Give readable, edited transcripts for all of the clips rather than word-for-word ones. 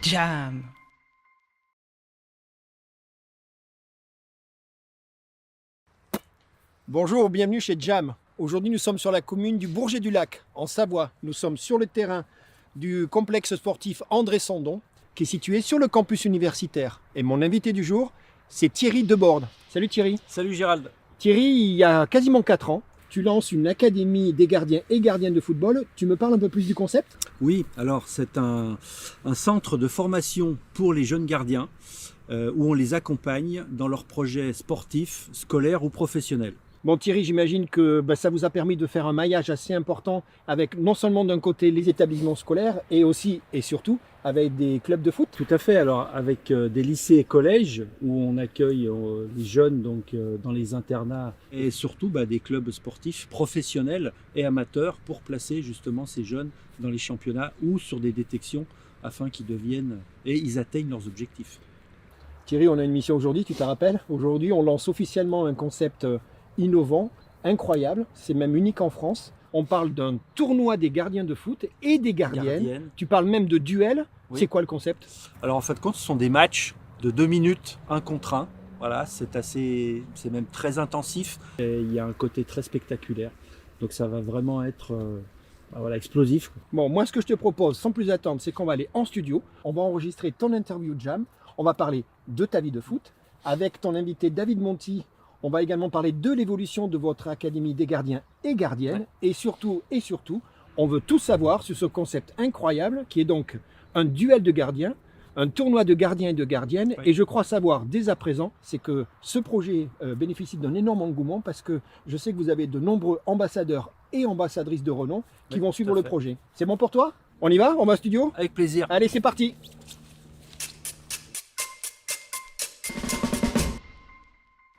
Jam. Bonjour, bienvenue chez Jam. Aujourd'hui, nous sommes sur la commune du Bourget-du-Lac, en Savoie. Nous sommes sur le terrain du complexe sportif André Sandon, qui est situé sur le campus universitaire. Et mon invité du jour, c'est Thierry Deborde. Salut Thierry. Salut Gérald. Thierry, il y a quasiment 4 ans, tu lances une académie des gardiens et gardiennes de football. Tu me parles un peu plus du concept ? Oui, alors c'est un centre de formation pour les jeunes gardiens où on les accompagne dans leurs projets sportifs, scolaires ou professionnels. Bon Thierry, j'imagine que ça vous a permis de faire un maillage assez important avec non seulement d'un côté les établissements scolaires et aussi et surtout avec des clubs de foot. Tout à fait, alors avec des lycées et collèges où on accueille les jeunes dans les internats et surtout des clubs sportifs professionnels et amateurs pour placer justement ces jeunes dans les championnats ou sur des détections afin qu'ils deviennent et ils atteignent leurs objectifs. Thierry, on a une mission aujourd'hui, tu te rappelles ? Aujourd'hui, on lance officiellement un concept innovant, incroyable, c'est même unique en France. On parle d'un tournoi des gardiens de foot et des gardiennes. Tu parles même de duel. Oui. C'est quoi le concept ? Alors en fait, ce sont des matchs de 2 minutes, 1 contre 1. Voilà, c'est même très intensif. Et il y a un côté très spectaculaire. Donc ça va vraiment être explosif. Bon, moi ce que je te propose, sans plus attendre, c'est qu'on va aller en studio. On va enregistrer ton interview Jam. On va parler de ta vie de foot. Avec ton invité David Monti, on va également parler de l'évolution de votre académie des gardiens et gardiennes. Ouais. Et surtout, on veut tout savoir sur ce concept incroyable qui est donc un duel de gardiens, un tournoi de gardiens et de gardiennes. Ouais. Et je crois savoir dès à présent, c'est que ce projet bénéficie d'un énorme engouement parce que je sais que vous avez de nombreux ambassadeurs et ambassadrices de renom qui vont suivre le projet. C'est bon pour toi ? On y va ? On va au studio ? Avec plaisir. Allez, c'est parti !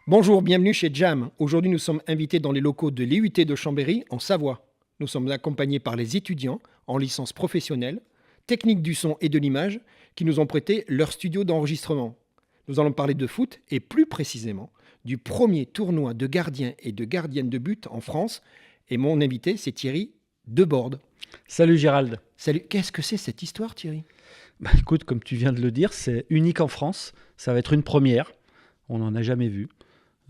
Bonjour, bienvenue chez Jam. Aujourd'hui, nous sommes invités dans les locaux de l'IUT de Chambéry, en Savoie. Nous sommes accompagnés par les étudiants en licence professionnelle, technique du son et de l'image, qui nous ont prêté leur studio d'enregistrement. Nous allons parler de foot et plus précisément du premier tournoi de gardiens et de gardiennes de but en France. Et mon invité, c'est Thierry Deborde. Salut Gérald. Salut. Qu'est-ce que c'est cette histoire, Thierry ? Écoute, comme tu viens de le dire, c'est unique en France. Ça va être une première. On n'en a jamais vu.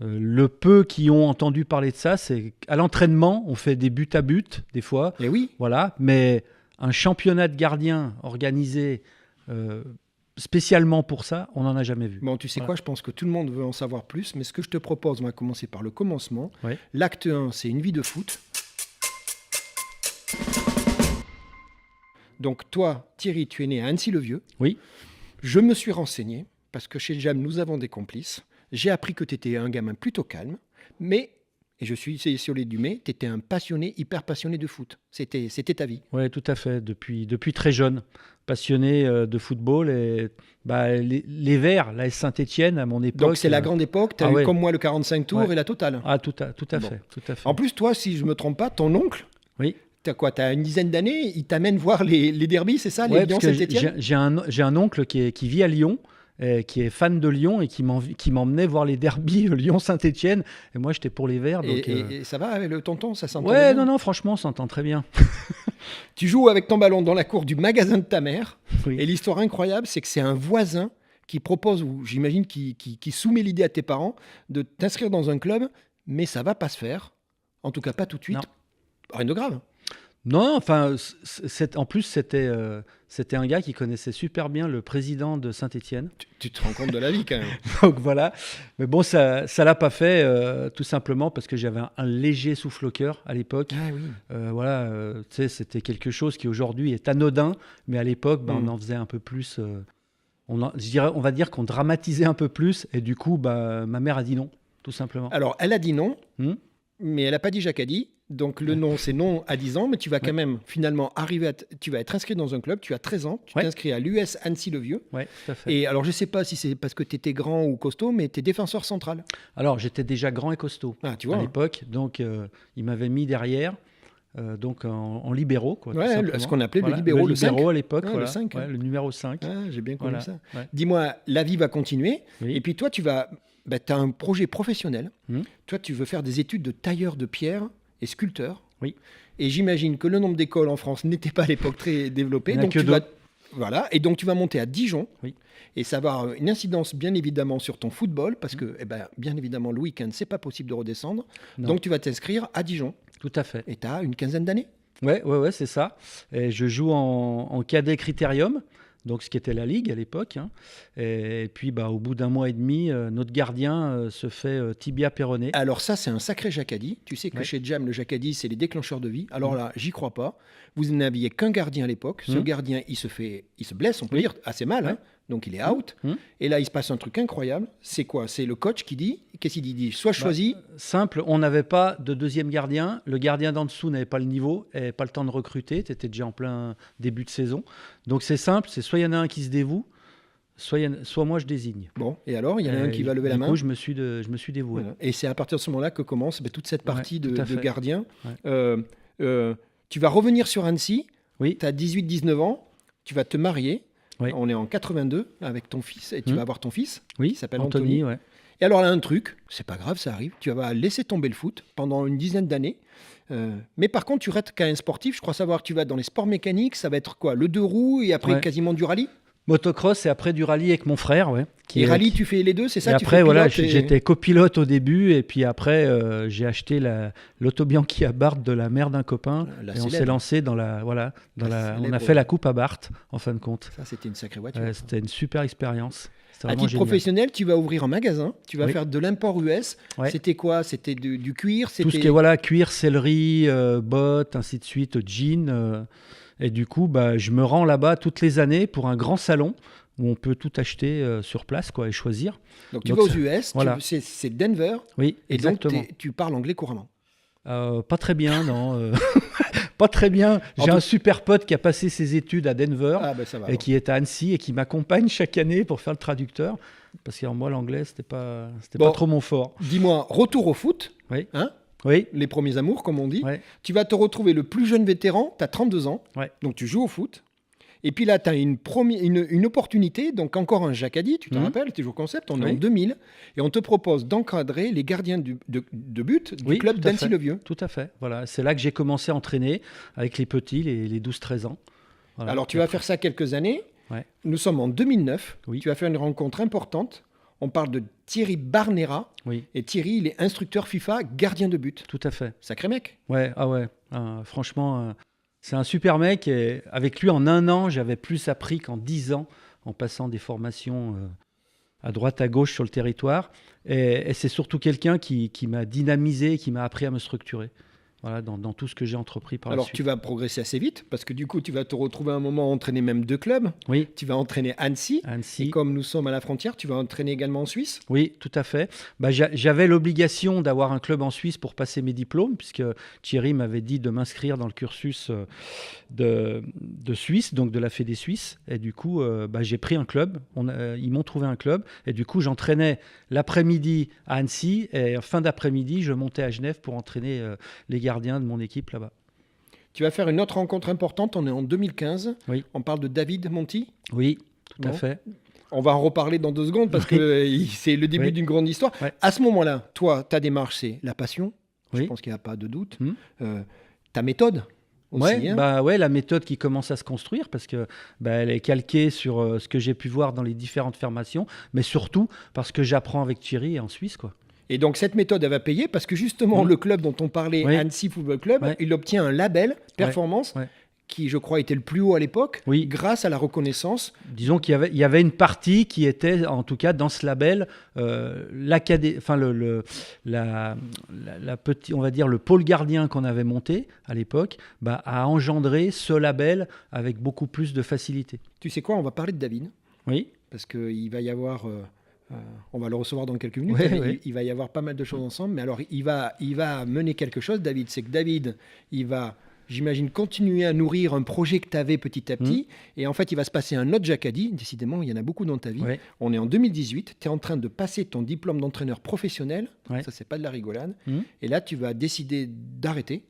Le peu qui ont entendu parler de ça, c'est qu'à l'entraînement, on fait des buts à but, des fois. Et oui. Voilà, mais un championnat de gardiens organisé spécialement pour ça, on n'en a jamais vu. Bon, tu sais quoi, je pense que tout le monde veut en savoir plus, mais ce que je te propose, on va commencer par le commencement. Oui. L'acte 1, c'est une vie de foot. Donc toi, Thierry, tu es né à Annecy-le-Vieux. Oui. Je me suis renseigné, parce que chez Jam, nous avons des complices. J'ai appris que tu étais un gamin plutôt calme, mais, et je suis désolé du mais, tu étais un passionné, hyper passionné de foot. C'était ta vie. Oui, tout à fait. Depuis très jeune, passionné de football. Et les Verts, l'AS Saint-Étienne, à mon époque. Donc c'est la grande époque, tu as eu comme moi le 45 tours et la totale. Ah, tout à fait. En plus, toi, si je ne me trompe pas, ton oncle, oui. Tu as une dizaine d'années, il t'amène voir les derbys, c'est ça, les Lyon Saint-Étienne ? J'ai un oncle qui vit à Lyon. Qui est fan de Lyon et qui m'emmenait voir les derbys Lyon-Saint-Étienne. Et moi, j'étais pour les Verts. Donc, et ça va avec le tonton, ça s'entend bien ? Ouais, non, franchement, ça s'entend très bien. Tu joues avec ton ballon dans la cour du magasin de ta mère. Oui. Et l'histoire incroyable, c'est que c'est un voisin qui propose, ou j'imagine qui soumet l'idée à tes parents, de t'inscrire dans un club, mais ça va pas se faire. En tout cas, pas tout de suite. Non. Rien de grave. Non, enfin, en plus, c'était un gars qui connaissait super bien le président de Saint-Étienne. Tu te rends compte de la vie, quand même. Donc voilà. Mais bon, ça l'a pas fait, tout simplement parce que j'avais un léger souffle au cœur à l'époque. Ah oui. Tu sais, c'était quelque chose qui aujourd'hui est anodin, mais à l'époque, on en faisait un peu plus. On va dire qu'on dramatisait un peu plus, et du coup, ma mère a dit non, tout simplement. Alors, elle a dit non, mais elle n'a pas dit Jacques a dit. Donc le non, c'est non à 10 ans, mais tu vas quand même finalement arriver tu vas être inscrit dans un club, tu as 13 ans, tu t'inscris à l'US Annecy-le-Vieux. Oui, tout à fait. Et alors je ne sais pas si c'est parce que tu étais grand ou costaud, mais tu es défenseur central. Alors j'étais déjà grand et costaud tu vois, à l'époque, donc il m'avait mis derrière, donc en libéraux. Quoi, ce qu'on appelait le libéraux, le 5 à l'époque, le 5. Le numéro 5. J'ai bien connu ça. Ouais. Dis-moi, la vie va continuer, et puis toi tu as un projet professionnel, toi tu veux faire des études de tailleur de pierre et sculpteur. Oui. Et j'imagine que le nombre d'écoles en France n'était pas à l'époque très développé. Donc Voilà, et donc tu vas monter à Dijon. Oui. Et ça va avoir une incidence bien évidemment sur ton football, parce que bien évidemment le week-end, c'est pas possible de redescendre. Non. Donc tu vas t'inscrire à Dijon. Tout à fait. Et tu as une quinzaine d'années. Ouais, c'est ça. Et je joue en cadet Critérium, donc ce qui était la Ligue à l'époque. Hein. Et puis, au bout d'un mois et demi, notre gardien se fait tibia péroné. Alors ça, c'est un sacré jacadi. Tu sais que chez Jam, le jacadi, c'est les déclencheurs de vie. Alors là, j'y crois pas. Vous n'aviez qu'un gardien à l'époque. Ce gardien, il se blesse, on peut dire, assez mal. Hein. Donc il est out. Et là, il se passe un truc incroyable. C'est quoi? C'est le coach qui dit, qu'est-ce qu'il dit? Il dit, sois choisi. Simple, on n'avait pas de deuxième gardien. Le gardien d'en dessous n'avait pas le niveau, n'avait pas le temps de recruter. Tu étais déjà en plein début de saison. Donc c'est simple, c'est soit il y en a un qui se dévoue, soit moi je désigne. Bon, et alors, il y en a un qui va lever la main. Du coup, je me suis dévoué. Voilà. Et c'est à partir de ce moment-là que commence toute cette partie de gardien. Ouais. Tu vas revenir sur Annecy. Oui. Tu as 18-19 ans. Tu vas te marier. Oui. On est en 82 avec ton fils. Et tu vas avoir ton fils qui s'appelle Anthony. Anthony. Et alors là, un truc, c'est pas grave, ça arrive. Tu vas laisser tomber le foot pendant une dizaine d'années. Mais par contre, tu restes quand même sportif. Je crois savoir que tu vas dans les sports mécaniques. Ça va être quoi? Le 2 roues et après quasiment du rallye? Motocross et après du rallye avec mon frère. Ouais, et rallye, tu fais les deux, c'est ça? Et après, voilà, j'étais copilote au début. Et puis après, j'ai acheté l'Auto Bianchi à Barthes de la mère d'un copain. Et on s'est lancé dans on a fait la coupe à Barthes, en fin de compte. Ça, c'était une sacrée voiture. C'était une super expérience. À titre professionnel, tu vas ouvrir un magasin, tu vas faire de l'import US. Ouais. C'était quoi? C'était du cuir? Tout ce qui est cuir, sellerie, bottes, ainsi de suite, jeans. Et du coup, je me rends là-bas toutes les années pour un grand salon où on peut tout acheter sur place et choisir. Donc tu vas aux US, c'est Denver. Oui, et exactement. Donc tu parles anglais couramment. Pas très bien, non. Pas très bien. J'ai un super pote qui a passé ses études à Denver et qui est à Annecy et qui m'accompagne chaque année pour faire le traducteur. Parce que moi, l'anglais, c'était pas trop mon fort. Dis-moi, retour au foot. Oui. Hein? Oui. Les premiers amours, comme on dit. Ouais. Tu vas te retrouver le plus jeune vétéran, tu as 32 ans. Ouais. Donc tu joues au foot. Et puis là, tu as une opportunité, donc encore un jacadi, tu te rappelles, toujours concept, on est en 2000, et on te propose d'encadrer les gardiens de but du club d'Annecy-le-Vieux. Tout à fait, voilà. C'est là que j'ai commencé à entraîner avec les petits, les 12-13 ans. Voilà. Alors tu vas faire ça quelques années, nous sommes en 2009, tu vas faire une rencontre importante, on parle de Thierry Barnera, et Thierry, il est instructeur FIFA, gardien de but. Tout à fait. Sacré mec. Ouais, franchement... c'est un super mec et avec lui, en un an, j'avais plus appris qu'en 10 ans en passant des formations à droite, à gauche sur le territoire. Et c'est surtout quelqu'un qui m'a dynamisé, qui m'a appris à me structurer. Voilà, dans tout ce que j'ai entrepris par la suite. Alors tu vas progresser assez vite parce que du coup tu vas te retrouver à un moment à entraîner même 2 clubs. Oui. Tu vas entraîner Annecy. Et comme nous sommes à la frontière, tu vas entraîner également en Suisse. Oui, tout à fait. J'avais l'obligation d'avoir un club en Suisse pour passer mes diplômes puisque Thierry m'avait dit de m'inscrire dans le cursus de Suisse, donc de la Fédé suisse. Et du coup, j'ai pris un club. Ils m'ont trouvé un club. Et du coup, j'entraînais l'après-midi à Annecy et en fin d'après-midi, je montais à Genève pour entraîner les gardien de mon équipe là-bas. Tu vas faire une autre rencontre importante, on est en 2015. Oui. On parle de David Monti. Oui, tout à fait. On va en reparler dans 2 secondes parce que c'est le début d'une grande histoire. Ouais. À ce moment-là, toi, ta démarche, c'est la passion. Je pense qu'il n'y a pas de doute. Ta méthode aussi, la méthode qui commence à se construire parce que elle est calquée sur ce que j'ai pu voir dans les différentes formations, mais surtout parce que j'apprends avec Thierry en Suisse, quoi. Et donc, cette méthode, elle va payer parce que justement, le club dont on parlait, Annecy Football Club, il obtient un label performance qui, je crois, était le plus haut à l'époque grâce à la reconnaissance. Disons qu'il y avait une partie qui était, en tout cas, dans ce label, on va dire le pôle gardien qu'on avait monté à l'époque, a engendré ce label avec beaucoup plus de facilité. Tu sais quoi, on va parler de David. Oui. Parce qu'il va y avoir... on va le recevoir dans quelques minutes. Il va y avoir pas mal de choses ensemble. Mais alors, il va mener quelque chose, David. C'est que David, il va, j'imagine, continuer à nourrir un projet que tu avais petit à petit. Et en fait, il va se passer un autre jacadi. Décidément, il y en a beaucoup dans ta vie. On est en 2018. Tu es en train de passer ton diplôme d'entraîneur professionnel. Ça, c'est pas de la rigolade. Et là, tu vas décider d'arrêter.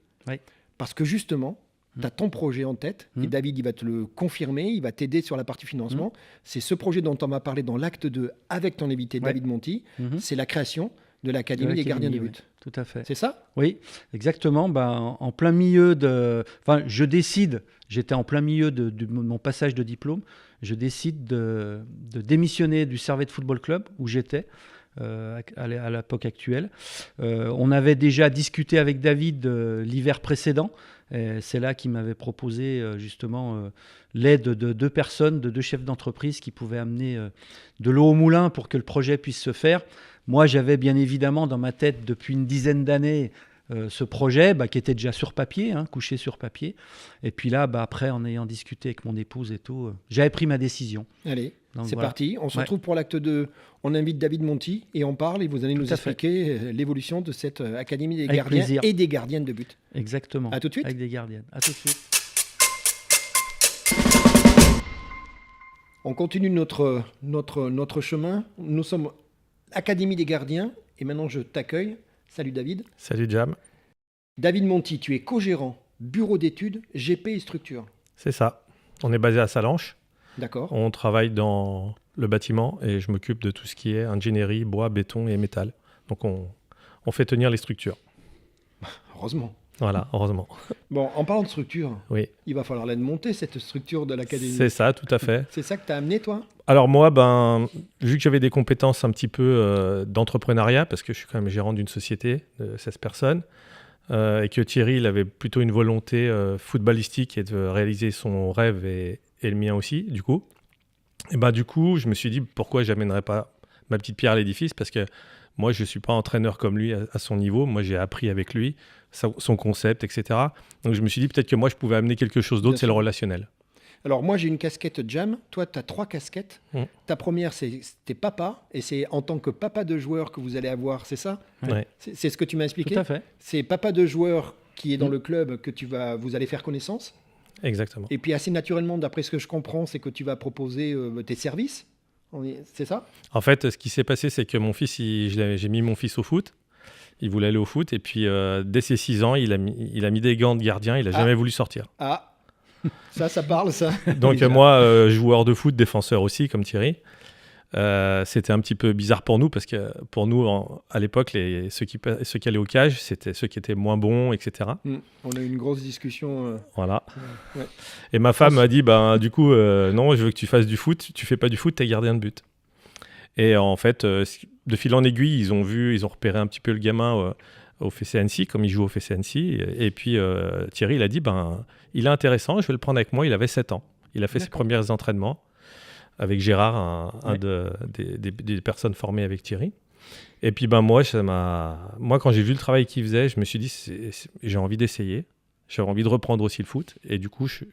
Parce que justement... Tu as ton projet en tête et David, il va te le confirmer, il va t'aider sur la partie financement. C'est ce projet dont on va parler dans l'acte 2 avec ton invité David Monti. C'est la création de l'Académie des gardiens de but. Tout à fait. C'est ça? Oui, exactement. En plein milieu je décide, j'étais en plein milieu de mon passage de diplôme, je décide de démissionner du Servette Football Club où j'étais à l'époque actuelle. On avait déjà discuté avec David l'hiver précédent. C'est là qu'il m'avait proposé justement l'aide de deux chefs d'entreprise qui pouvaient amener de l'eau au moulin pour que le projet puisse se faire. Moi, j'avais bien évidemment dans ma tête depuis une dizaine d'années ce projet qui était déjà sur papier, couché sur papier. Et puis là, après, en ayant discuté avec mon épouse et tout, j'avais pris ma décision. Allez, donc, c'est voilà. parti. On se retrouve pour l'acte 2. On invite David Monti et on parle et vous allez nous expliquer l'évolution de cette Académie des gardiens et des gardiennes de but. Exactement. À tout de suite. Avec des gardiennes. À tout de suite. On continue notre chemin. Nous sommes Académie des gardiens et maintenant je t'accueille. Salut David. Salut Jam. David Monti, tu es co-gérant, bureau d'études, GP et structure. C'est ça. On est basé à Salanches. D'accord. On travaille dans le bâtiment et je m'occupe de tout ce qui est ingénierie, bois, béton et métal. Donc on fait tenir les structures. Heureusement. Voilà, heureusement. Bon, en parlant de structure, oui. Il va falloir la monter, cette structure de l'académie. C'est ça, tout à fait. C'est ça que tu as amené, toi? Alors moi, vu que j'avais des compétences un petit peu d'entrepreneuriat, parce que je suis quand même gérant d'une société de 16 personnes, et que Thierry, il avait plutôt une volonté footballistique et de réaliser son rêve et le mien aussi, du coup. Et du coup, je me suis dit, pourquoi j'amènerais pas ma petite pierre à l'édifice? Parce que moi, je ne suis pas entraîneur comme lui à son niveau. Moi, j'ai appris avec lui son concept, etc. Donc, je me suis dit peut-être que moi, je pouvais amener quelque chose d'autre, c'est le relationnel. Alors, moi, j'ai une casquette Jam. Toi, tu as 3 casquettes. Ta première, c'est t'es papa. Et c'est en tant que papa de joueur que vous allez avoir, c'est ça? Ouais. C'est ce que tu m'as expliqué? Tout à fait. C'est papa de joueur qui est dans le club que vous allez faire connaissance. Exactement. Et puis, assez naturellement, d'après ce que je comprends, c'est que tu vas proposer tes services. C'est ça? En fait, ce qui s'est passé, c'est que mon fils, j'ai mis mon fils au foot. Il voulait aller au foot. Et puis, dès ses 6 ans, il a mis des gants de gardien. Il n'a jamais voulu sortir. Ah, ça parle, ça. Donc, moi, joueur de foot, défenseur aussi, comme Thierry, c'était un petit peu bizarre pour nous parce que pour nous, à l'époque, ceux qui allaient au cage, c'était ceux qui étaient moins bons, etc. On a eu une grosse discussion. Voilà. Ouais. Et ma femme m'a dit, du coup, non, je veux que tu fasses du foot. Tu fais pas du foot, t'es gardien de but. Et en fait, de fil en aiguille, ils ont repéré un petit peu le gamin au FC Annecy, comme il joue au FC Annecy. Et puis Thierry, il a dit, il est intéressant, je vais le prendre avec moi. Il avait 7 ans. Il a fait ses premiers entraînements avec Gérard, des personnes formées avec Thierry. Et puis moi, quand j'ai vu le travail qu'il faisait, je me suis dit, j'ai envie d'essayer. J'avais envie de reprendre aussi le foot. Et du coup, je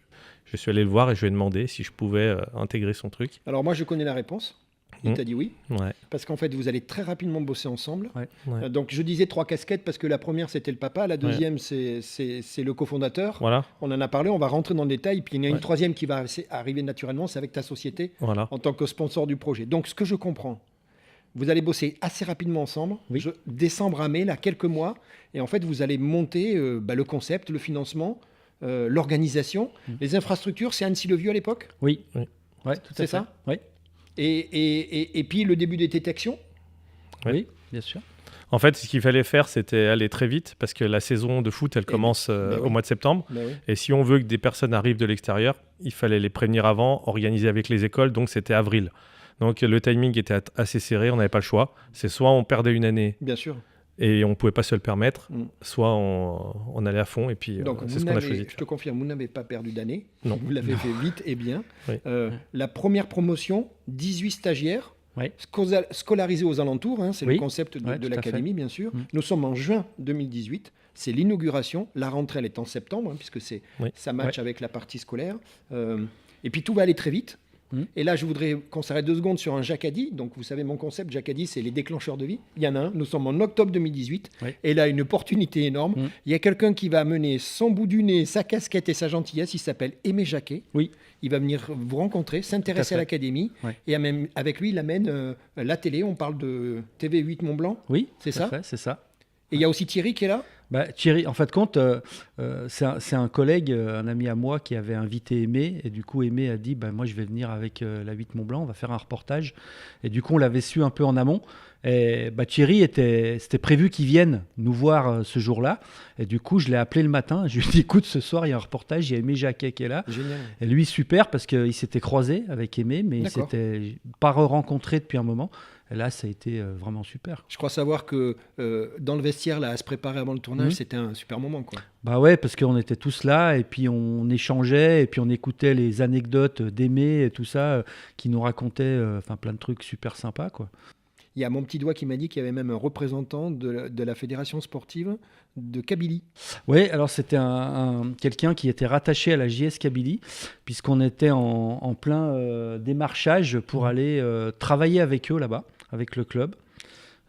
suis allé le voir et je lui ai demandé si je pouvais intégrer son truc. Alors moi, je connais la réponse. Il t'a dit oui. Ouais. Parce qu'en fait, vous allez très rapidement bosser ensemble. Ouais. Donc, je disais 3 casquettes parce que la première, c'était le papa. La deuxième, c'est le cofondateur. Voilà. On en a parlé, on va rentrer dans le détail. Puis, il y en a une troisième qui va arriver naturellement, c'est avec ta société en tant que sponsor du projet. Donc, ce que je comprends, vous allez bosser assez rapidement ensemble. Décembre à mai, là, quelques mois. Et en fait, vous allez monter le concept, le financement, l'organisation. Les infrastructures, c'est Annecy-le-Vieux à l'époque? Oui. Ouais, tout à fait. C'est ça? Oui. Et puis le début des détections? Oui, bien sûr. En fait, ce qu'il fallait faire, c'était aller très vite parce que la saison de foot, elle commence au mois de septembre. Et si on veut que des personnes arrivent de l'extérieur, il fallait les prévenir avant, organiser avec les écoles. Donc, c'était avril. Donc, le timing était assez serré. On n'avait pas le choix. C'est soit on perdait une année. Bien sûr. Et on ne pouvait pas se le permettre, soit on allait à fond, et puis c'est ce qu'on a choisi. Je te confirme, vous n'avez pas perdu d'année, non. Vous l'avez fait vite et bien. Oui. La première promotion, 18 stagiaires, oui. Scolarisés aux alentours, c'est le concept de l'académie, bien sûr. Nous sommes en juin 2018, c'est l'inauguration, la rentrée elle est en septembre, puisque ça match avec la partie scolaire. Et puis tout va aller très vite. Et là, je voudrais qu'on s'arrête 2 secondes sur un Jacadi. Donc, vous savez, mon concept, Jacadi, c'est les déclencheurs de vie. Il y en a un. Nous sommes en octobre 2018. Et là, une opportunité énorme. Il y a quelqu'un qui va amener son bout du nez, sa casquette et sa gentillesse. Il s'appelle Aimé Jacquet. Oui. Il va venir vous rencontrer, s'intéresser à l'académie. Et avec lui, il amène la télé. On parle de TV8 Mont-Blanc. Oui, c'est ça. C'est ça. Et il y a aussi Thierry qui est là. Thierry, en fait, compte, c'est un collègue, un ami à moi qui avait invité Aimé. Et du coup, Aimé a dit moi, je vais venir avec la 8 Mont-Blanc, on va faire un reportage. Et du coup, on l'avait su un peu en amont. Et Thierry, c'était prévu qu'il vienne nous voir ce jour-là. Et du coup, je l'ai appelé le matin. Je lui ai dit, écoute, ce soir, il y a un reportage. Il y a Aimé Jacquet qui est là. Génial. Et lui, super, parce qu'il s'était croisé avec Aimé, mais il ne D'accord. s'était pas rencontré depuis un moment. Et là, ça a été vraiment super. Je crois savoir que dans le vestiaire, là, à se préparer avant le tournage, Mhm. c'était un super moment, quoi. Bah ouais, parce qu'on était tous là, et puis on échangeait, et puis on écoutait les anecdotes d'Aimé et tout ça, qui nous racontait plein de trucs super sympas, quoi. Il y a mon petit doigt qui m'a dit qu'il y avait même un représentant de la fédération sportive de Kabylie. Oui, alors c'était quelqu'un qui était rattaché à la JS Kabylie, puisqu'on était en plein démarchage pour aller travailler avec eux là-bas, avec le club.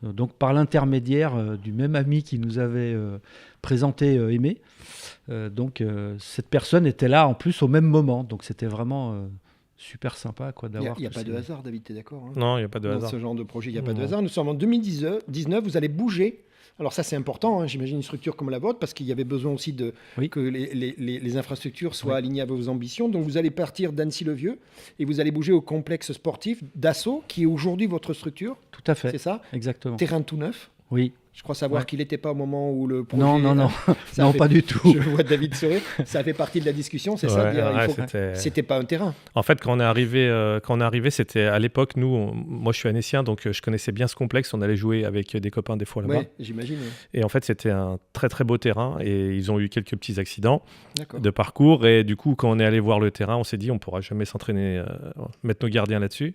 Donc par l'intermédiaire du même ami qui nous avait présenté Aimé. Cette personne était là en plus au même moment, donc c'était vraiment super sympa quoi, Il n'y d'avoir a tous pas de ces- hasard, David, tu es d'accord, hein? Non, il n'y a pas de Dans hasard. ce genre de projet, il n'y a pas de Non. hasard. Nous sommes en 2019, vous allez bouger. Alors ça, c'est important, hein, j'imagine, une structure comme la vôtre, parce qu'il y avait besoin aussi Oui. que les infrastructures soient Oui. alignées à vos ambitions. Donc vous allez partir d'Annecy-le-Vieux et vous allez bouger au complexe sportif d'Assaut, qui est aujourd'hui votre structure, Tout à c'est fait, ça? exactement. Terrain tout neuf. Oui. Je crois savoir Ouais. qu'il n'était pas au moment où le projet... Non, ça non, fait- pas du tout. Je vois David sourire. Ça fait partie de la discussion, c'est ça? Ouais, de dire, il ouais, faut- C'était pas un terrain. En fait, quand on est arrivé, c'était à l'époque, moi je suis annécien, donc je connaissais bien ce complexe. On allait jouer avec des copains des fois là-bas. Oui, j'imagine. Ouais. Et en fait, c'était un très très beau terrain et ils ont eu quelques petits accidents D'accord. de parcours. Et du coup, quand on est allé voir le terrain, on s'est dit on pourra jamais s'entraîner, mettre nos gardiens là-dessus.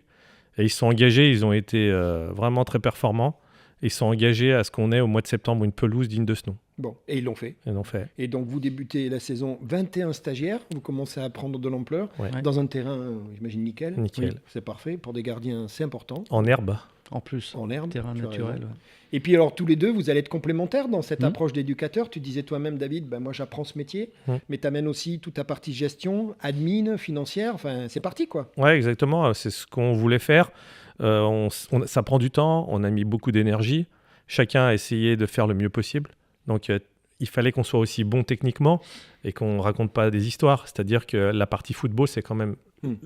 Et ils se sont engagés, ils ont été vraiment très performants. Ils se sont engagés à ce qu'on ait au mois de septembre une pelouse digne de ce nom. Bon, et ils l'ont fait. Et ils l'ont fait. Et donc vous débutez la saison 21 stagiaires, vous commencez à prendre de l'ampleur Ouais. dans un terrain, j'imagine, nickel. Nickel. Oui, c'est parfait. Pour des gardiens, c'est important. En herbe. En plus, En herbe. terrain tu as naturel. raison. Ouais. Et puis alors tous les deux, vous allez être complémentaires dans cette Mhm. approche d'éducateur. Tu disais toi-même, David, ben, moi j'apprends ce métier, mais tu amènes aussi toute ta partie gestion, admin, financière. Enfin, c'est parti quoi. Ouais, exactement. C'est ce qu'on voulait faire. Ça prend du temps. On a mis beaucoup d'énergie. Chacun a essayé de faire le mieux possible. Donc, il fallait qu'on soit aussi bon techniquement et qu'on raconte pas des histoires. C'est-à-dire que la partie football, c'est quand même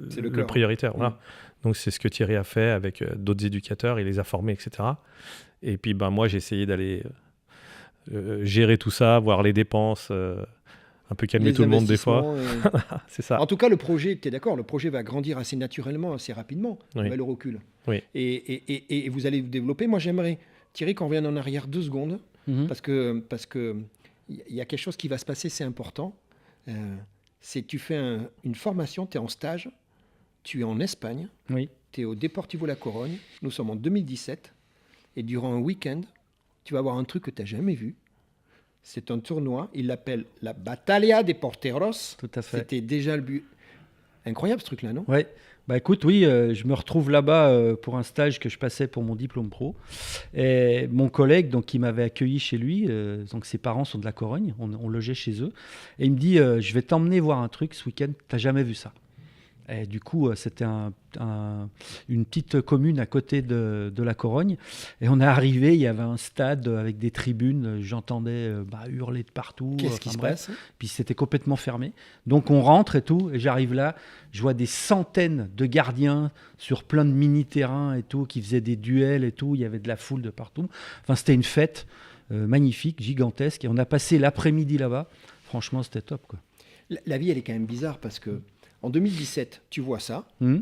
C'est le le cœur. prioritaire. Voilà. Donc, c'est ce que Thierry a fait avec d'autres éducateurs. Il les a formés, etc. Et puis, ben, moi, j'ai essayé d'aller gérer tout ça, voir les dépenses, un peu calmer Les tout le monde des fois. investissements C'est ça. En tout cas, le projet, tu es d'accord, le projet va grandir assez naturellement, assez rapidement, Oui. avec le recul. Oui. Et vous allez vous développer. Moi, j'aimerais, Thierry, qu'on revienne en arrière 2 secondes, Mhm. parce que il y a quelque chose qui va se passer, c'est important. C'est tu fais une formation, tu es en stage, tu es en Espagne, Oui. tu es au Deportivo La Corogne, nous sommes en 2017, et durant un week-end, tu vas voir un truc que tu n'as jamais vu. C'est un tournoi, il l'appelle la Battaglia des Porteros. Tout à fait. C'était déjà le but. Incroyable ce truc-là, non? Ouais. Bah écoute, oui, je me retrouve là-bas pour un stage que je passais pour mon diplôme pro. Et mon collègue, donc, qui m'avait accueilli chez lui, donc ses parents sont de la Corogne, on logeait chez eux, et il me dit, je vais t'emmener voir un truc ce week-end, t'as jamais vu ça. Et du coup, c'était une petite commune à côté de la Corogne. Et on est arrivé, il y avait un stade avec des tribunes, j'entendais hurler de partout. Qu'est-ce qui enfin, se bref. passe? Puis c'était complètement fermé. Donc on rentre et tout, et j'arrive là, je vois des centaines de gardiens sur plein de mini-terrains et tout, qui faisaient des duels et tout, il y avait de la foule de partout. Enfin, c'était une fête magnifique, gigantesque, et on a passé l'après-midi là-bas. Franchement, c'était top, quoi. La vie, elle est quand même bizarre parce que en 2017, tu vois ça. Mhm.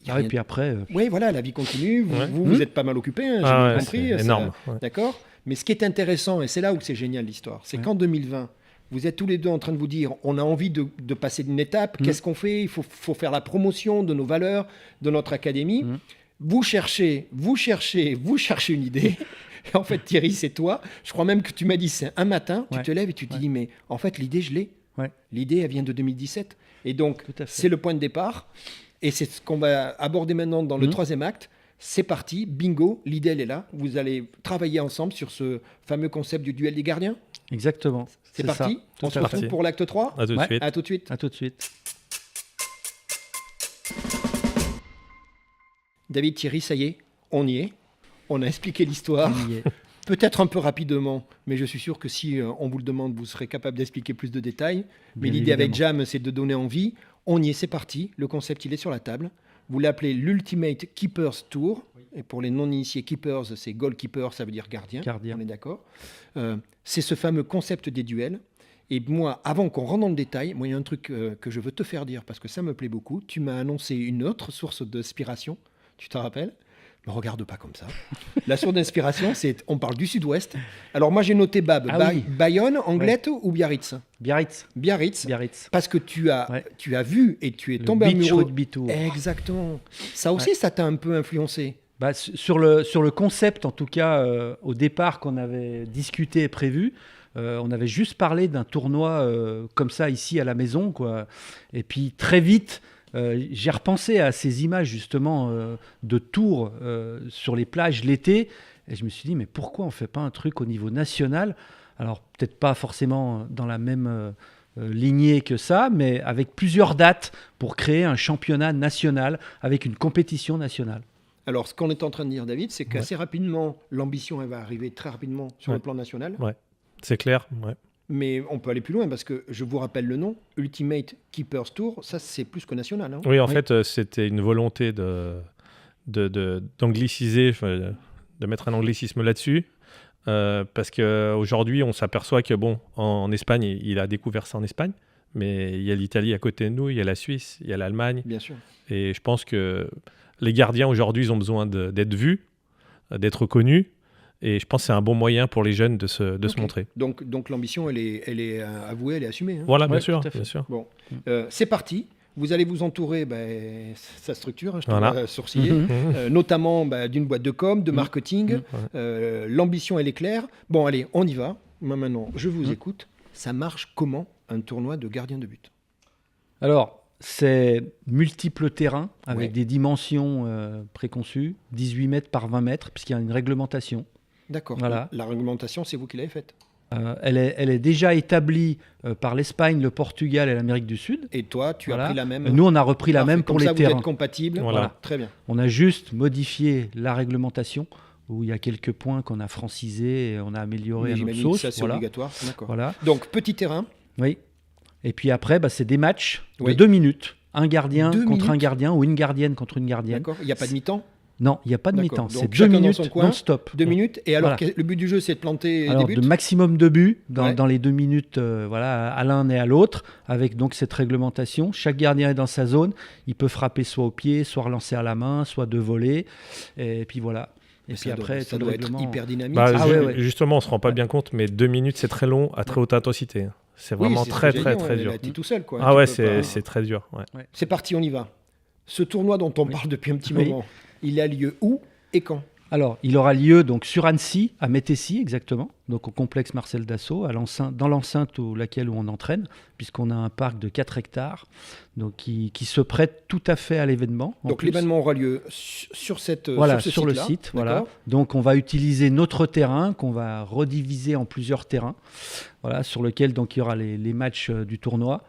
Il y a Ah, et rien- puis après, Oui, voilà, la vie continue. Vous, Ouais. vous êtes pas mal occupé, hein, j'ai Ah bien ouais, compris. c'est ça- énorme. Ouais. D'accord. Mais ce qui est intéressant, et c'est là où c'est génial l'histoire, c'est Ouais. qu'en 2020, vous êtes tous les deux en train de vous dire, on a envie de passer d'une étape, qu'est-ce qu'on fait? Il faut faire la promotion de nos valeurs, de notre académie. Mm. Vous cherchez une idée. Et en fait, Thierry, c'est toi. Je crois même que tu m'as dit, c'est un matin, tu Ouais. te lèves et tu te Ouais. dis, mais en fait, l'idée, je l'ai. Ouais. L'idée, elle vient de 2017. Et donc, Tout à fait. c'est le point de départ. Et c'est ce qu'on va aborder maintenant dans le Mhm. troisième acte. C'est parti, bingo, l'idée, elle est là. Vous allez travailler ensemble sur ce fameux concept du duel des gardiens. exactement. C'est ça. parti. Tout On se à retrouve fait. pour l'acte 3. À tout de Ouais. suite. À tout de suite. À tout de suite. David, Thierry, ça y est, on y est. On a expliqué l'histoire. On y est. Peut-être un peu rapidement, mais je suis sûr que si on vous le demande, vous serez capable d'expliquer plus de détails. Mais Bien l'idée avec évidemment. Jam, c'est de donner envie. On y est, c'est parti. Le concept, il est sur la table. Vous l'appelez l'Ultimate Keepers Tour. et pour les non-initiés keepers, c'est goalkeeper, ça veut dire gardien. On est d'accord. C'est ce fameux concept des duels. Et moi, avant qu'on rentre dans le détail, moi, il y a un truc que je veux te faire dire parce que ça me plaît beaucoup. Tu m'as annoncé une autre source d'inspiration. Tu te rappelles ? Ne me regarde pas comme ça. La source d'inspiration, on parle du sud-ouest. Alors moi, j'ai noté Bab. Bayonne, Anglet ou Biarritz ? Biarritz. Parce que tu as vu et tu es tombé amoureux. Rugby Tour. Exactement. Ça aussi, ça t'a un peu influencé. Sur le concept, en tout cas, au départ, qu'on avait discuté et prévu, on avait juste parlé d'un tournoi comme ça ici à la maison, quoi. Et puis très vite, j'ai repensé à ces images justement de tours sur les plages l'été, et je me suis dit mais pourquoi on fait pas un truc au niveau national ? Alors peut-être pas forcément dans la même lignée que ça, mais avec plusieurs dates pour créer un championnat national avec une compétition nationale. Alors, ce qu'on est en train de dire, David, c'est qu'assez rapidement, l'ambition, elle va arriver très rapidement sur le plan national. Ouais, c'est clair. Ouais. Mais on peut aller plus loin parce que je vous rappelle le nom, Ultimate Keepers Tour, ça c'est plus que national. Hein. Oui, en fait, c'était une volonté d'angliciser, de mettre un anglicisme là-dessus. Parce qu'aujourd'hui, on s'aperçoit que, bon, en Espagne, il a découvert ça en Espagne, mais il y a l'Italie à côté de nous, il y a la Suisse, il y a l'Allemagne. Bien sûr. Et je pense que les gardiens, aujourd'hui, ils ont besoin d'être vus, d'être connus. Et je pense que c'est un bon moyen pour les jeunes de se montrer. Donc l'ambition, elle est avouée, elle est assumée. Hein. Voilà, bien sûr. Bon, c'est parti. Vous allez vous entourer, sa structure, hein, je te vois sourciller, notamment d'une boîte de com, de marketing. L'ambition, elle est claire. Bon, allez, on y va. Moi, maintenant, je vous écoute. Ça marche comment, un tournoi de gardien de but ? Alors, c'est multiples terrains avec des dimensions préconçues, 18 mètres par 20 mètres, puisqu'il y a une réglementation. D'accord. Voilà. La réglementation, c'est vous qui l'avez faite ? Elle est déjà établie par l'Espagne, le Portugal et l'Amérique du Sud. Et toi, tu as pris la même ? Nous, on a repris la même pour les terrains. Vous êtes compatibles. Voilà. Très bien. On a juste modifié la réglementation, où il y a quelques points qu'on a francisés et on a amélioré à notre sauce. Ça, c'est obligatoire. D'accord. Voilà. Donc, petit terrain. Oui. Et puis après, c'est des matchs de 2 minutes. Un gardien contre un gardien ou une gardienne contre une gardienne. D'accord. Il n'y a pas de mi-temps ? Non, il n'y a pas de mi-temps. C'est 2 minutes non-stop. 2 minutes. Et alors, le but du jeu, c'est de planter des buts ? De maximum de buts dans les 2 minutes à l'un et à l'autre, avec donc cette réglementation. Chaque gardien est dans sa zone. Il peut frapper soit au pied, soit relancer à la main, soit de voler. Et puis voilà. Et puis après, ça doit être hyper dynamique. Justement, on ne se rend pas bien compte, mais 2 minutes, c'est très long à très haute intensité. C'est vraiment très dur. Tu es tout seul, quoi. Ah ouais, c'est très dur. Ouais. C'est parti, on y va. Ce tournoi dont on parle depuis un petit moment, il a lieu où et quand ? Alors, il aura lieu donc sur Annecy, à Métessy exactement, donc au complexe Marcel Dassault, dans l'enceinte laquelle on entraîne, puisqu'on a un parc de 4 hectares donc qui se prête tout à fait à l'événement. Donc l'événement aura lieu sur ce le site. Voilà. Donc on va utiliser notre terrain qu'on va rediviser en plusieurs terrains, sur lequel donc il y aura les matchs du tournoi.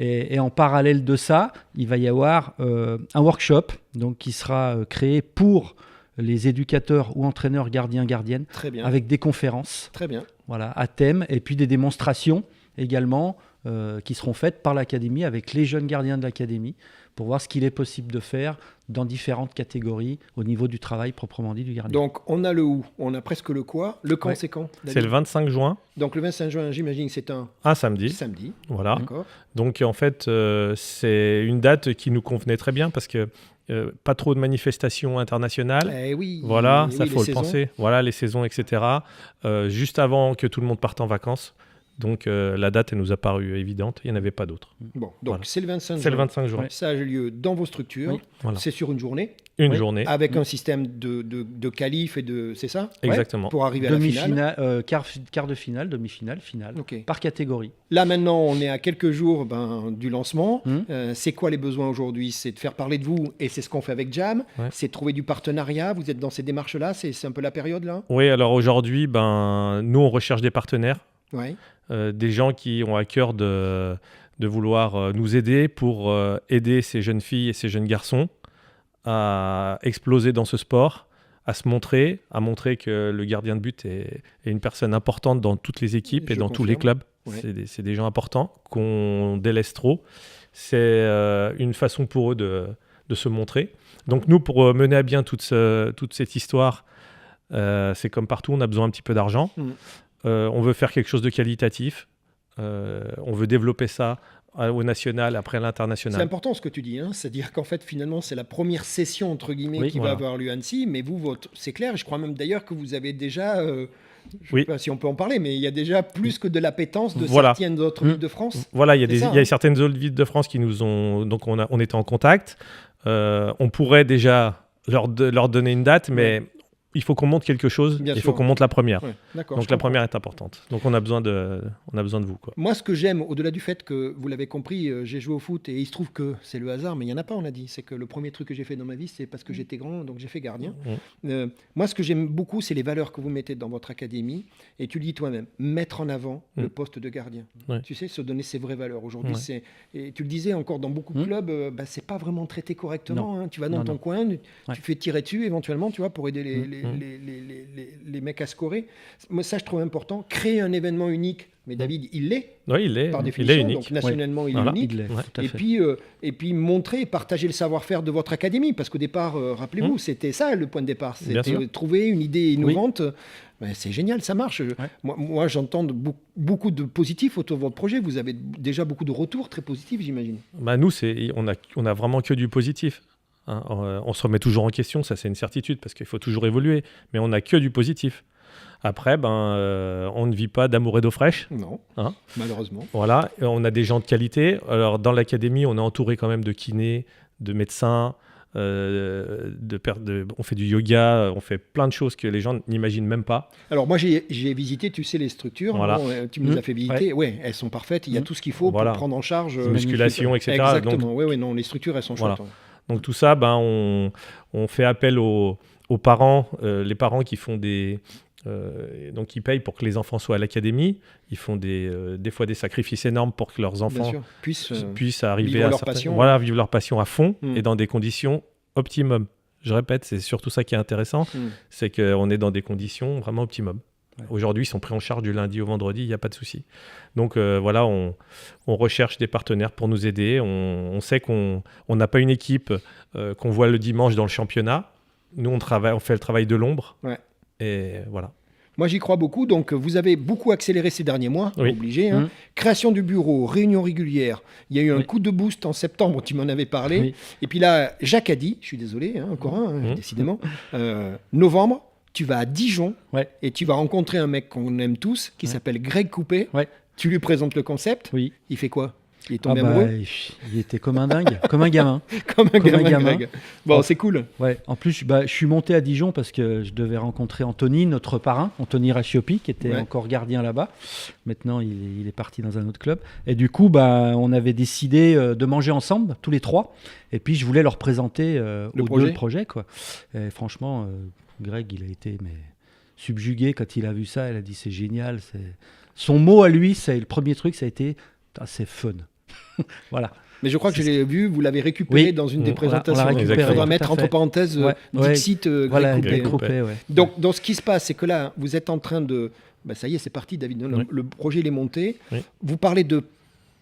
Et en parallèle de ça, il va y avoir un workshop donc qui sera créé pour les éducateurs ou entraîneurs gardiens-gardiennes, avec des conférences à thème, et puis des démonstrations également qui seront faites par l'académie avec les jeunes gardiens de l'académie pour voir ce qu'il est possible de faire dans différentes catégories au niveau du travail proprement dit du gardien. Donc on a le où, on a presque le quoi, le quand c'est quand, David ? C'est le 25 juin. Donc le 25 juin, j'imagine que c'est un samedi. Voilà. D'accord. Donc en fait, c'est une date qui nous convenait très bien parce que pas trop de manifestations internationales. Ça faut le penser. Voilà, les saisons, etc. Juste avant que tout le monde parte en vacances. Donc la date, elle nous a paru évidente. Il n'y en avait pas d'autre. Bon, donc c'est le 25 juin. C'est le 25 juin. Ça a lieu dans vos structures. C'est sur une journée. Une journée. Avec un système de qualif et de... C'est ça ? Exactement. Pour arriver à la finale. Quart de finale, demi-finale, finale. Par catégorie. Là maintenant, on est à quelques jours du lancement. C'est quoi les besoins aujourd'hui ? C'est de faire parler de vous, et c'est ce qu'on fait avec Jam. C'est de trouver du partenariat. Vous êtes dans ces démarches-là. C'est un peu la période là ? Oui, alors aujourd'hui, nous, on recherche des partenaires. Des gens qui ont à cœur de vouloir nous aider pour aider ces jeunes filles et ces jeunes garçons à exploser dans ce sport, à à montrer que le gardien de but est une personne importante dans toutes les équipes et dans tous les clubs. C'est des gens importants qu'on délaisse trop. C'est une façon pour eux de de se montrer. Donc nous, pour mener à bien toute cette histoire, c'est comme partout, on a besoin un petit peu d'argent. On veut faire quelque chose de qualitatif. On veut développer ça au national, après à l'international. C'est important ce que tu dis, hein. C'est-à-dire qu'en fait, finalement, c'est la première session, entre guillemets, qui va avoir lieu à Annecy, mais vous, c'est clair, je crois même d'ailleurs que vous avez déjà, je ne sais pas si on peut en parler, mais il y a déjà plus que de l'appétence de certaines autres villes de France. Voilà, il y a certaines autres villes de France qui nous ont... Donc on était en contact. On pourrait déjà leur donner une date, mais... Il faut qu'on monte quelque chose, il faut qu'on monte la première. Ouais, donc la première est importante. Donc on a besoin de vous, quoi. Moi, ce que j'aime, au-delà du fait que, vous l'avez compris, j'ai joué au foot et il se trouve que c'est le hasard, mais il n'y en a pas, on a dit. C'est que le premier truc que j'ai fait dans ma vie, c'est parce que j'étais grand, donc j'ai fait gardien. Moi, ce que j'aime beaucoup, c'est les valeurs que vous mettez dans votre académie. Et tu le dis toi-même, mettre en avant le poste de gardien. Tu sais, se donner ses vraies valeurs. Aujourd'hui, et tu le disais encore, dans beaucoup de clubs, c'est pas vraiment traité correctement. Hein. Tu vas dans ton coin, tu fais tirer dessus éventuellement, tu vois, pour aider les mecs à scorer. Moi, ça, je trouve important. Créer un événement unique. Mais David, il l'est. Oui, il l'est. Par définition. Il est unique. Donc, nationellement, il est unique. Il l'est, tout à fait. Et puis, montrer et partager le savoir-faire de votre académie. Parce qu'au départ, rappelez-vous, c'était ça le point de départ. C'était trouver une idée innovante. Ben, c'est génial, ça marche. Moi, j'entends beaucoup de positifs autour de votre projet. Vous avez déjà beaucoup de retours très positifs, j'imagine. Bah, nous, on a vraiment que du positif. Hein, on se remet toujours en question, ça c'est une certitude parce qu'il faut toujours évoluer, mais on n'a que du positif. Après, on ne vit pas d'amour et d'eau fraîche. Non, malheureusement. Voilà, on a des gens de qualité. Alors dans l'académie, on est entouré quand même de kinés, de médecins, on fait du yoga, on fait plein de choses que les gens n'imaginent même pas. Alors moi j'ai visité, tu sais, les structures, voilà. Tu me les as fait visiter, elles sont parfaites, il y a tout ce qu'il faut pour prendre en charge. Musculation, etc. Exactement, donc, les structures elles sont chouettes. Donc tout ça, on fait appel aux parents, les parents qui font donc ils payent pour que les enfants soient à l'académie. Ils font des fois des sacrifices énormes pour que leurs enfants puissent arriver à vivre leur passion à fond et dans des conditions optimum. Je répète, c'est surtout ça qui est intéressant, c'est qu'on est dans des conditions vraiment optimum. Aujourd'hui, ils sont pris en charge du lundi au vendredi, il n'y a pas de souci. Donc on recherche des partenaires pour nous aider. On sait qu'on n'a pas une équipe qu'on voit le dimanche dans le championnat. Nous, on fait le travail de l'ombre. Et voilà. Moi, j'y crois beaucoup. Donc, vous avez beaucoup accéléré ces derniers mois, obligé. Hein. Création du bureau, réunion régulière. Il y a eu un coup de boost en septembre, tu m'en avais parlé. Et puis là, Jacques a dit, je suis désolé, encore un, décidément, novembre, tu vas à Dijon et tu vas rencontrer un mec qu'on aime tous qui s'appelle Greg Coupet. Tu lui présentes le concept. Il fait quoi ? Il est tombé amoureux. Il était comme un dingue, comme un gamin. comme un gamin. Bon, c'est cool. En plus, je suis monté à Dijon parce que je devais rencontrer Anthony, notre parrain, Anthony Rachiopi, qui était encore gardien là-bas. Maintenant, il est parti dans un autre club. Et du coup, on avait décidé de manger ensemble, tous les trois. Et puis, je voulais leur présenter le projet. Quoi. Et franchement, Greg, il a été subjugué quand il a vu ça. Il a dit, c'est génial. Son mot à lui, le premier truc, ça a été, c'est fun. Voilà. Mais je crois que je l'ai vu, vous l'avez récupéré dans une des présentations. Il faudra mettre entre parenthèses Dixit Greg Coupet. Donc, ce qui se passe, c'est que là, vous êtes en train de... ça y est, c'est parti, David. Le projet, il est monté. Vous parlez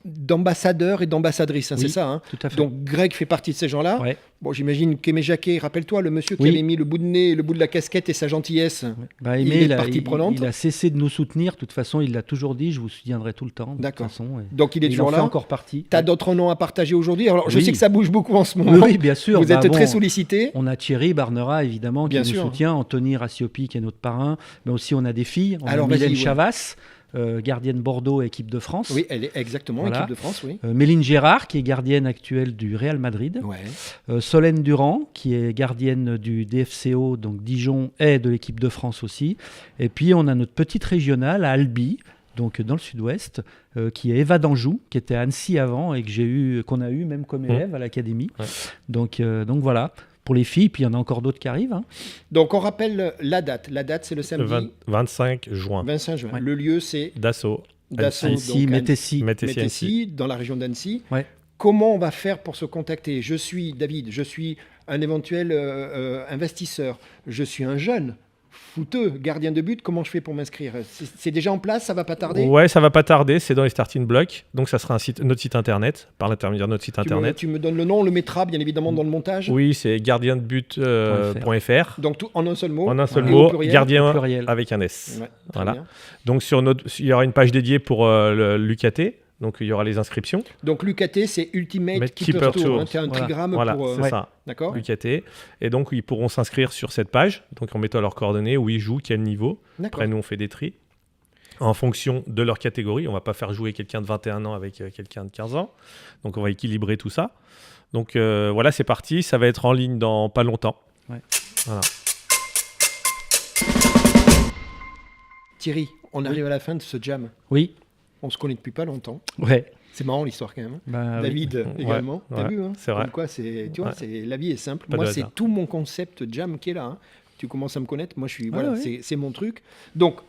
d'ambassadeurs et d'ambassadrices, c'est ça, hein. Tout à fait. Donc Greg fait partie de ces gens-là. Bon, j'imagine qu'Aimé Jacquet, rappelle-toi, le monsieur qui avait mis le bout de nez, le bout de la casquette et sa gentillesse. Aimé, il est partie prenante. Il a cessé de nous soutenir. De toute façon, il l'a toujours dit, je vous soutiendrai tout le temps. D'accord. De toute façon, donc il est toujours là. Encore partie. Tu as d'autres noms à partager aujourd'hui. Alors je sais que ça bouge beaucoup en ce moment. Oui, bien sûr. Vous êtes très sollicité. On a Thierry Barnera, évidemment, qui nous soutient. Anthony Raciopi, qui est notre parrain. Mais aussi, on a des filles. On a Mylène Chavas. Gardienne Bordeaux, équipe de France. Oui, elle est exactement équipe de France, oui. Méline Gérard, qui est gardienne actuelle du Real Madrid. Solène Durand, qui est gardienne du DFCO, donc Dijon, et de l'équipe de France aussi. Et puis, on a notre petite régionale à Albi, donc dans le sud-ouest, qui est Eva d'Anjou, qui était à Annecy avant et qu'on a eu même comme élève à l'académie. Donc voilà. Pour les filles, puis il y en a encore d'autres qui arrivent. Hein. Donc, on rappelle la date. La date, c'est le samedi 25 juin. 25 juin. Le lieu, c'est Dassault. Annecy, Métessy, dans la région d'Annecy. Comment on va faire pour se contacter ? Je suis David, je suis un éventuel investisseur, je suis un jeune. footeux, gardien de but, comment je fais pour m'inscrire? C'est déjà en place, ça va pas tarder? Ouais, ça va pas tarder, c'est dans les starting blocks. Donc ça sera notre site internet, par l'intermédiaire de notre site internet. Tu me donnes le nom, on le mettra bien évidemment dans le montage. Oui, c'est gardiendebut.fr. Donc tout en un seul mot. En un seul Et mot, au pluriel. gardien Au pluriel. avec un S. Ouais, très Voilà. bien. Donc il y aura une page dédiée pour l'UKT. Donc il y aura les inscriptions. Donc l'UKT, c'est Ultimate Keeper Keeper Tour. Tour. Tu as un Voilà. trigramme Voilà, pour... c'est ça. D'accord. UKT. Et donc ils pourront s'inscrire sur cette page, donc en mettant leurs coordonnées, où ils jouent, quel niveau. D'accord. Après nous on fait des tris en fonction de leur catégorie. On va pas faire jouer quelqu'un de 21 ans avec quelqu'un de 15 ans. Donc on va équilibrer tout ça. Donc voilà, c'est parti. Ça va être en ligne dans pas longtemps. Ouais. Voilà. Thierry, on arrive à la fin de ce jam. Oui, On se connaît depuis pas longtemps. ouais. C'est marrant l'histoire quand même. Bah, oui. David également. T'as ouais, vu, hein? c'est vrai. Comme quoi, tu vois, Ouais. la vie est simple. Pas de Moi, c'est hasard. tout mon concept jam qui est là. Hein. Tu commences à me connaître. Moi, je suis. Voilà, ouais. c'est mon truc. Donc,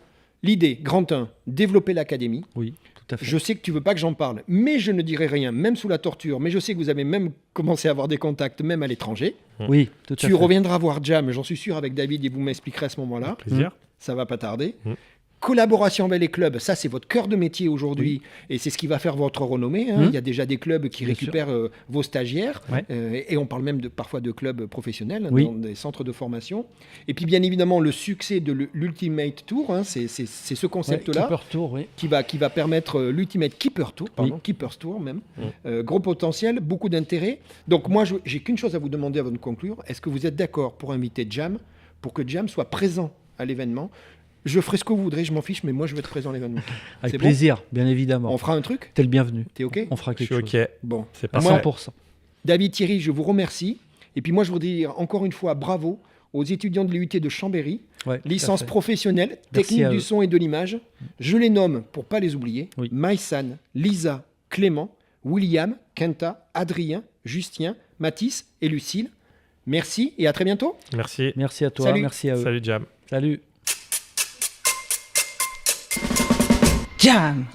l'idée, grand 1, développer l'académie. Oui, tout à fait. Je sais que tu veux pas que j'en parle, mais je ne dirai rien, même sous la torture. Mais je sais que vous avez même commencé à avoir des contacts, même à l'étranger. Oui, tout à fait. Tu reviendras voir Jam, j'en suis sûr, avec David, et vous m'expliquerez à ce moment-là. Plaisir. Ça va pas tarder. Mm. Collaboration avec les clubs, ça c'est votre cœur de métier aujourd'hui et c'est ce qui va faire votre renommée. Hein. Il y a déjà des clubs qui Bien récupèrent vos stagiaires Ouais. Et on parle même parfois de clubs professionnels Oui. dans des centres de formation. Et puis bien évidemment le succès de l'Ultimate Tour, hein, c'est ce concept-là Keeper Tour, oui. qui va permettre l'Ultimate Keeper Tour, pardon, Oui. Keeper's Tour même. Gros potentiel, beaucoup d'intérêt. Donc moi, j'ai qu'une chose à vous demander avant de conclure. Est-ce que vous êtes d'accord pour inviter Jam, pour que Jam soit présent à l'événement? Je ferai ce que vous voudrez, je m'en fiche, mais moi je vais être présent à l'événement. Avec C'est plaisir, bien évidemment. On fera un truc? T'es le bienvenu. T'es OK? On fera Je quelque suis chose. OK. Bon. C'est À parfait. 100%. David, Thierry, je vous remercie. Et puis moi, je voudrais dire encore une fois bravo aux étudiants de l'IUT de Chambéry, Ouais, tout à licence fait. professionnelle, Merci technique à du eux. son et de l'image. Je les nomme pour pas les oublier. Oui. Maïsan, Lisa, Clément, William, Kenta, Adrien, Justien, Mathis et Lucille. Merci et à très bientôt. Merci. Merci à toi, Salut. merci à eux. Salut Jam. Salut. Jam.